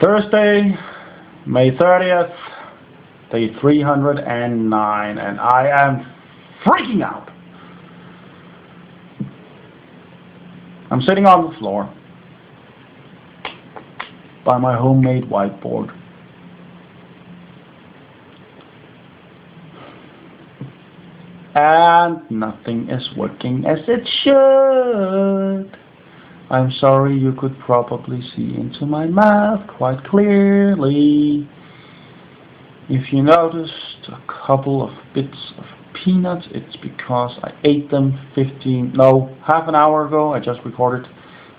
Thursday, May 30th, day 309, and I am freaking out. I'm sitting on the floor by my homemade whiteboard. And nothing is working as it should. I'm sorry, you could probably see into my mouth quite clearly. If you noticed a couple of bits of peanuts, it's because I ate them half an hour ago. I just recorded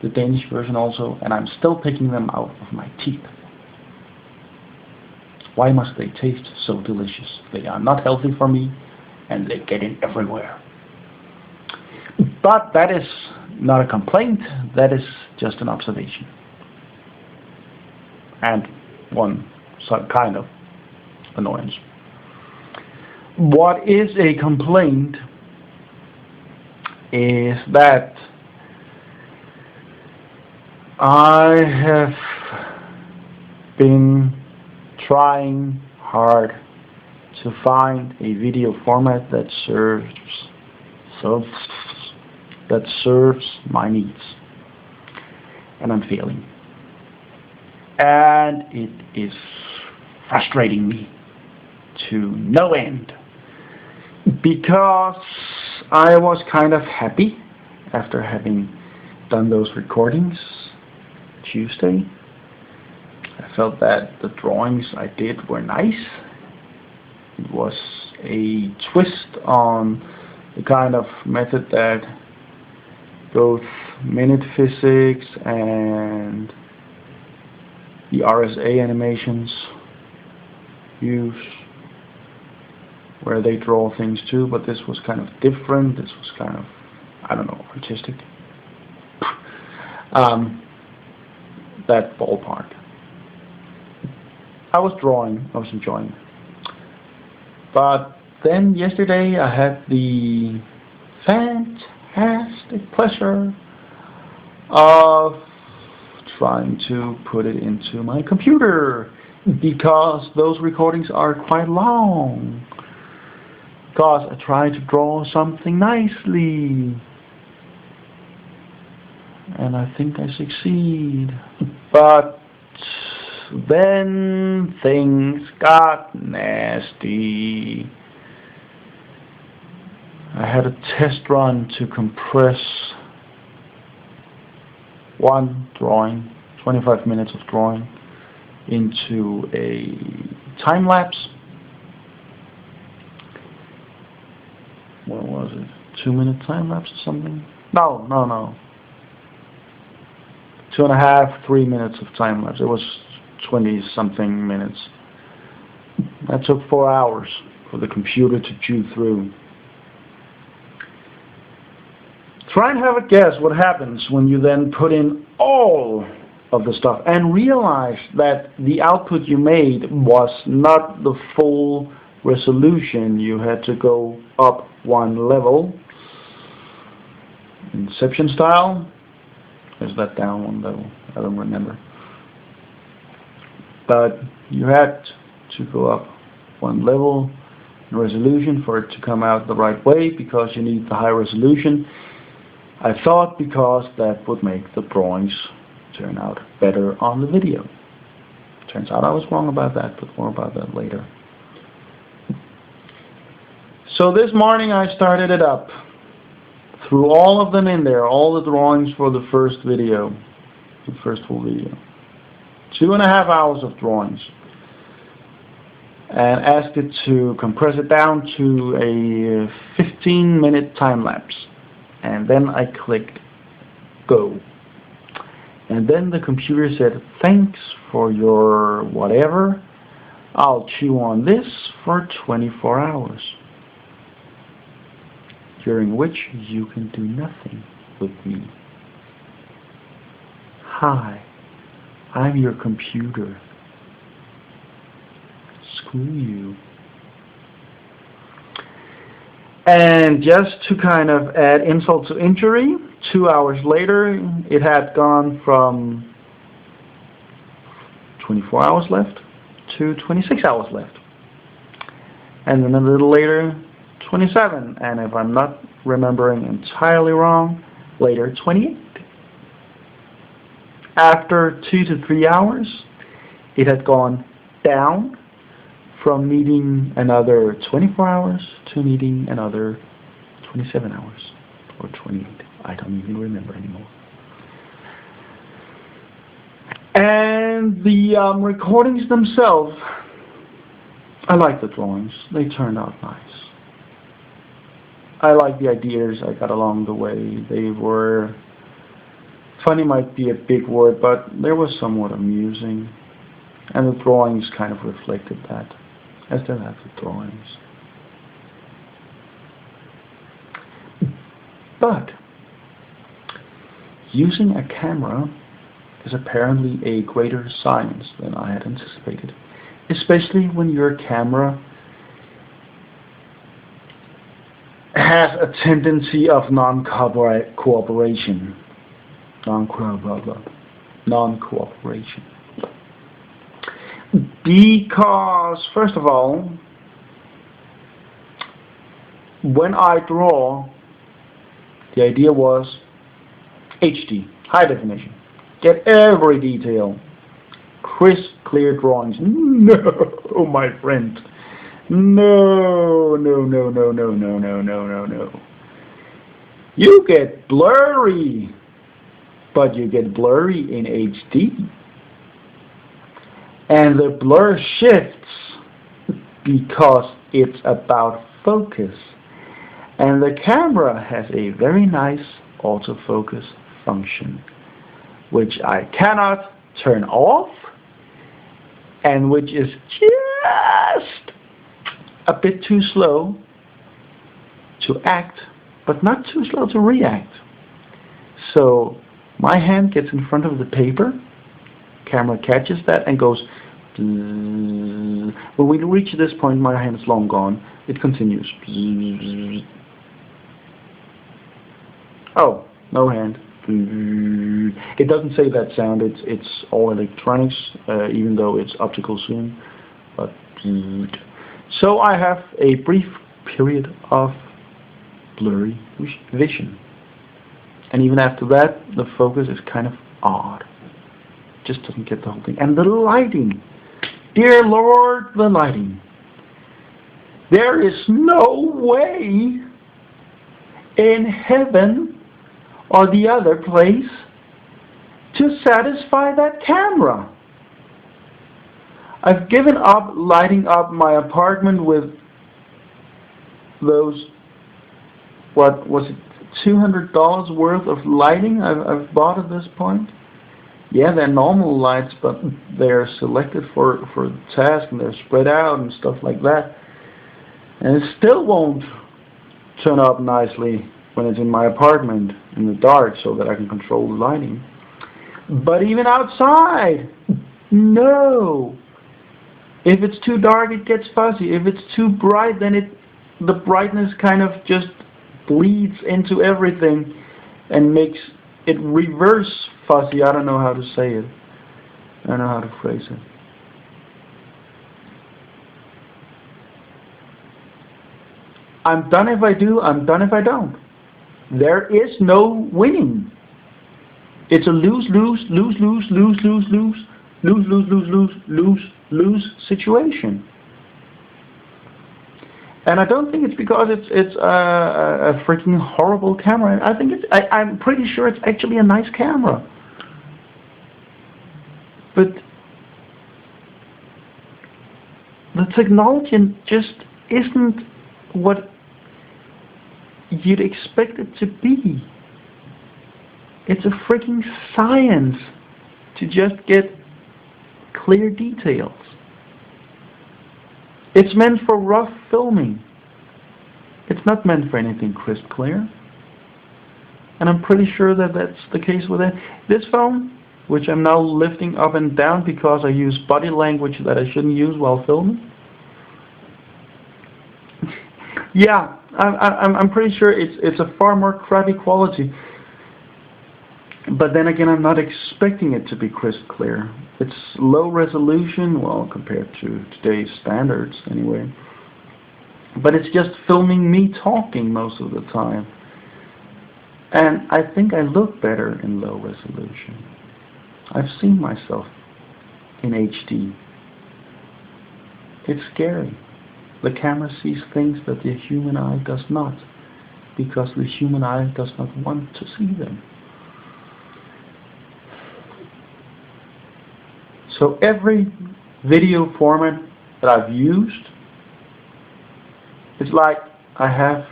the Danish version also, and I'm still picking them out of my teeth. Why must they taste so delicious? They are not healthy for me, and they get in everywhere. But that is not a complaint, that is just an observation. And one kind of annoyance. What is a complaint is that I have been trying hard to find a video format that serves my needs, and I'm failing, and it is frustrating me to no end, because I was kind of happy after having done those recordings Tuesday. I felt that the drawings I did were nice. It was a twist on the kind of method that both minute physics and the RSA animations use, where they draw things too, but this was kind of different. This was kind of, I don't know, artistic. That ballpark. I was drawing, I was enjoying it. But then yesterday I had the fantastic pleasure of trying to put it into my computer, because those recordings are quite long. Because I tried to draw something nicely, and I think I succeed. But then things got nasty. I had a test run to compress one drawing, 25 minutes of drawing, into a time lapse. What was it? 2-minute time lapse or something? No. 2.5, 3 minutes of time lapse. It was 20-something minutes. That took 4 hours for the computer to chew through. Try and have a guess what happens when you then put in all of the stuff and realize that the output you made was not the full resolution. You had to go up one level. Inception style. Is that down one level? I don't remember. But you had to go up one level in resolution for it to come out the right way, because you need the high resolution. I thought because that would make the drawings turn out better on the video. Turns out I was wrong about that, but more about that later. So this morning I started it up. Threw all of them in there, all the drawings for the first video, the first full video. 2.5 hours of drawings. And asked it to compress it down to a 15-minute time lapse. And then I clicked go. And then the computer said, thanks for your whatever. I'll chew on this for 24 hours. During which you can do nothing with me. Hi, I'm your computer. Screw you. And just to kind of add insult to injury, 2 hours later, it had gone from 24 hours left to 26 hours left. And then a little later, 27. And if I'm not remembering entirely wrong, later 28. After 2 to 3 hours, it had gone down from needing another 24 hours to needing another 27 hours or 28. I don't even remember anymore. And the recordings themselves, I like the drawings. They turned out nice. I like the ideas I got along the way. They were, funny might be a big word, but they were somewhat amusing. And the drawings kind of reflected that. I still have the drawings. But using a camera is apparently a greater science than I had anticipated, especially when your camera has a tendency of non-cooperation. Non-cooperation. Because, first of all, when I draw, the idea was HD, high definition. Get every detail. Crisp, clear drawings. No, my friend. No. You get blurry, but you get blurry in HD. And the blur shifts because it's about focus. And the camera has a very nice autofocus function, which I cannot turn off, and which is just a bit too slow to act, but not too slow to react. So my hand gets in front of the paper, camera catches that and goes. When we reach this point, my hand is long gone. It continues. Oh, no hand. It doesn't say that sound. It's all electronics, even though it's optical zoom. But so I have a brief period of blurry vision, and even after that, the focus is kind of odd. Just doesn't get the whole thing. And the lighting, dear Lord, the lighting. There is no way in heaven or the other place to satisfy that camera. I've given up lighting up my apartment with those, what was it, $200 worth of lighting I've bought at this point. Yeah, they're normal lights, but they're selected for the task, and they're spread out and stuff like that. And it still won't turn up nicely when it's in my apartment in the dark, so that I can control the lighting. But even outside, no. If it's too dark, it gets fuzzy. If it's too bright, then the brightness kind of just bleeds into everything and makes it reverse fuzzy. I don't know how to say it. I don't know how to phrase it. I'm done if I do, I'm done if I don't. There is no winning. It's a lose situation. And I don't think it's because it's a freaking horrible camera. I think I'm pretty sure it's actually a nice camera. But the technology just isn't what you'd expect it to be. It's a freaking science to just get clear details. It's meant for rough filming. It's not meant for anything crisp clear. And I'm pretty sure that that's the case with it. This phone, which I'm now lifting up and down because I use body language that I shouldn't use while filming. Yeah, I'm pretty sure it's a far more crappy quality. But then again, I'm not expecting it to be crisp clear. It's low resolution, well, compared to today's standards anyway. But it's just filming me talking most of the time. And I think I look better in low resolution. I've seen myself in HD. It's scary. The camera sees things that the human eye does not, because the human eye does not want to see them. So every video format that I've used, it's like I have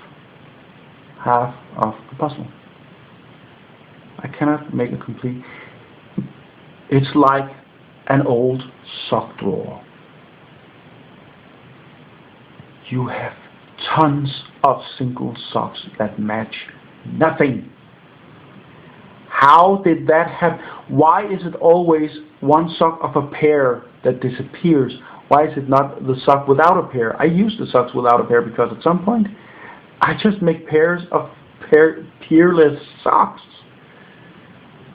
half of the puzzle. I cannot make a complete. It's like an old sock drawer. You have tons of single socks that match nothing. How did that happen? Why is it always one sock of a pair that disappears? Why is it not the sock without a pair? I use the socks without a pair because at some point I just make pairs of peerless socks.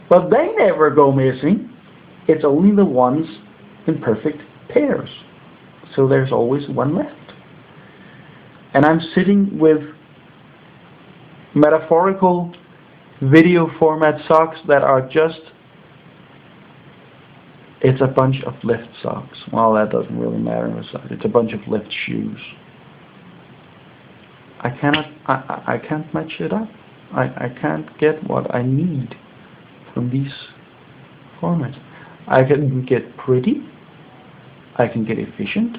But they never go missing. It's only the ones in perfect pairs. So there's always one left. And I'm sitting with metaphorical video format socks that are just, it's a bunch of lift socks. Well, that doesn't really matter in a sock. It's a bunch of lift shoes. I can't match it up. I can't get what I need from these formats. I can get pretty, I can get efficient,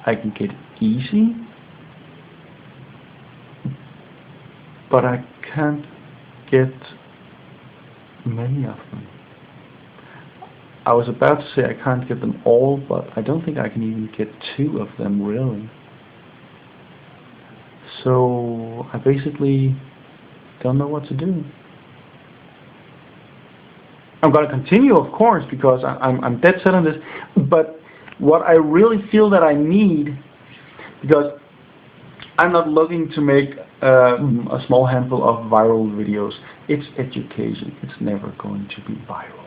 I can get easy, but I can't get many of them. I was about to say I can't get them all, but I don't think I can even get 2 of them really. So I basically don't know what to do. I'm going to continue, of course, because I'm dead set on this, but what I really feel that I need, because I'm not looking to make a small handful of viral videos. It's education. It's never going to be viral.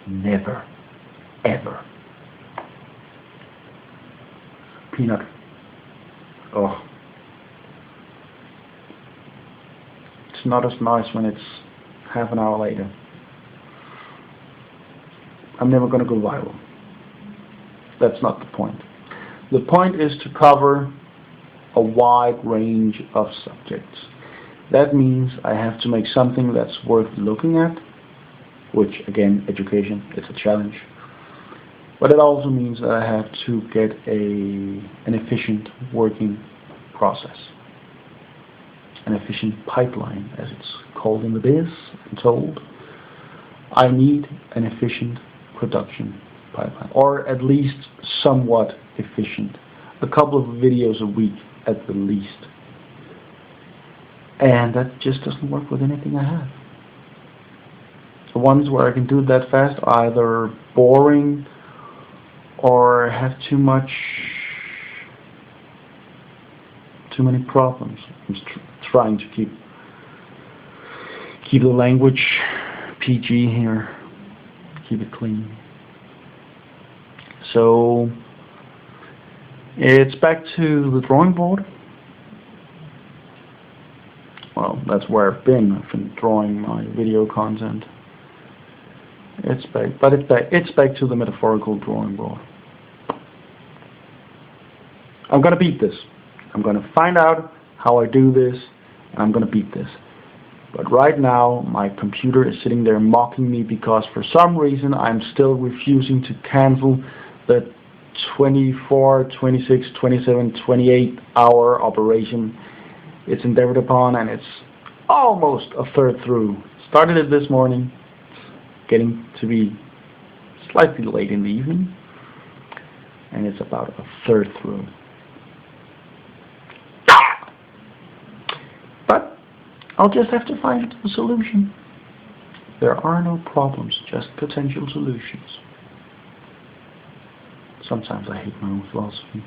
Never. Ever. Peanut. Oh. It's not as nice when it's half an hour later. I'm never going to go viral. That's not the point. The point is to cover a wide range of subjects. That means I have to make something that's worth looking at, which again, education, it's a challenge. But it also means that I have to get an efficient working process. An efficient pipeline, as it's called in the biz, I'm told. I need an efficient production pipeline, or at least somewhat efficient. A couple of videos a week at the least. And that just doesn't work with anything I have. The ones where I can do it that fast are either boring or have too many problems. I'm trying to keep the language PG here. Keep it clean. So it's back to the drawing board. Well, that's where I've been drawing my video content. It's back to the metaphorical drawing board. I'm gonna beat this. I'm gonna find out how I do this, and I'm gonna beat this. But right now, my computer is sitting there mocking me because for some reason I'm still refusing to cancel the 24, 26, 27, 28 hour operation it's endeavored upon, and it's almost a third through. Started it this morning, getting to be slightly late in the evening, and it's about a third through. But I'll just have to find a solution. There are no problems, just potential solutions. Sometimes I hate my own philosophies.